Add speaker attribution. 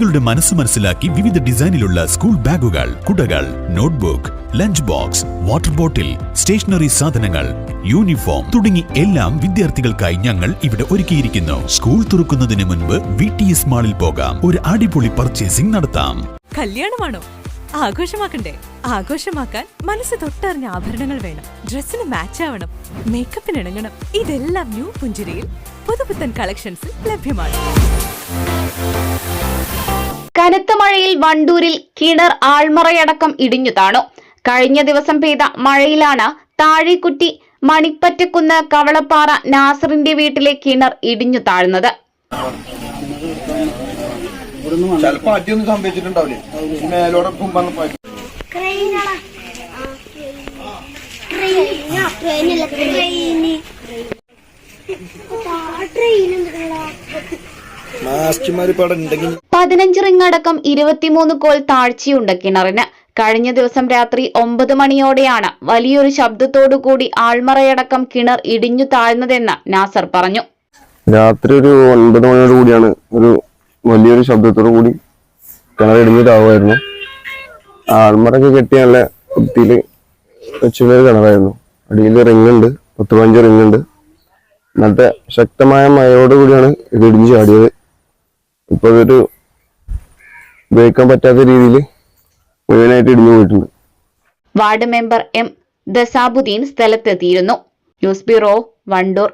Speaker 1: കുട്ടികളുടെ മനസ്സ് മനസ്സിലാക്കി വിവിധ ഡിസൈനിലുള്ള സ്കൂൾ ബാഗുകൾ, കുടകൾ, notebook, lunch box, water bottle, stationery സാധനങ്ങൾ, യൂണിഫോം തുടങ്ങി എല്ലാം വിദ്യാർത്ഥികൾക്കായി ഞങ്ങൾ ഇവിടെ ഒരുക്കിയിരിക്കുന്നു. സ്കൂൾ തുറക്കുന്നതിന് മുൻപ് VTS മാളിൽ പോകാം. ഒരു അടിപൊളി പർച്ചേസിംഗ് നടത്താം.
Speaker 2: കല്യാണമാണോ? ആഘോഷമാക്കണ്ടേ? ആഘോഷമാക്കാൻ മനസ്സ് തൊട്ടറിഞ്ഞ ആഭരണങ്ങൾ വേണം. ഡ്രസ്സിന് മാച്ച് ആവണം, മേക്കപ്പിന് ഇണങ്ങണം. ഇതെല്ലാം ന്യൂ പുഞ്ചിരിയിൽ പുതുപുത്തൻ കളക്ഷൻസിൽ ലഭ്യമാണ്.
Speaker 3: കനത്ത മഴയിൽ വണ്ടൂരിൽ കിണർ ആൾമറയടക്കം ഇടിഞ്ഞു താണു. കഴിഞ്ഞ ദിവസം പെയ്ത മഴയിലാണ് താഴെക്കുറ്റി മണിപ്പറ്റക്കുന്ന് കവളപ്പാറ നാസറിന്റെ വീട്ടിലെ കിണർ ഇടിഞ്ഞു താഴ്ന്നത്. പതിനഞ്ച് റിംഗ് അടക്കം 23 കോൽ താഴ്ചയുണ്ട് കിണറിന്. കഴിഞ്ഞ ദിവസം രാത്രി 9 മണിയോടെയാണ് വലിയൊരു ശബ്ദത്തോടുകൂടി ആൾമറയടക്കം കിണർ ഇടിഞ്ഞു താഴ്ന്നതെന്ന് നാസർ പറഞ്ഞു.
Speaker 4: രാത്രി ഒരു 9 മണിയോട് കൂടിയാണ് ഒരു വലിയൊരു ശബ്ദത്തോടു കൂടി കിണർ ഇടിഞ്ഞു താവുമായിരുന്നു. ആൾമറൊക്കെ കെട്ടി നല്ല വൃത്തിയില് വെച്ചുള്ള കിണറായിരുന്നു. അടിയിൽ റിംഗ് ഉണ്ട്, 10-15 റിംഗ് ഉണ്ട്. ഇന്നത്തെ ശക്തമായ മഴയോട് കൂടിയാണ് ഇത് ഇടിഞ്ഞു ചാടിയത്. ഇപ്പൊ ഇതൊരു ഉപയോഗിക്കാൻ പറ്റാത്ത രീതിയിൽ മുഴുവനായിട്ട് ഇടിഞ്ഞു പോയിട്ടുണ്ട്.
Speaker 3: Ward member M. ദസാബുദ്ദീൻ സ്ഥലത്തെത്തിയിരുന്നു. News bureau, Wandoor.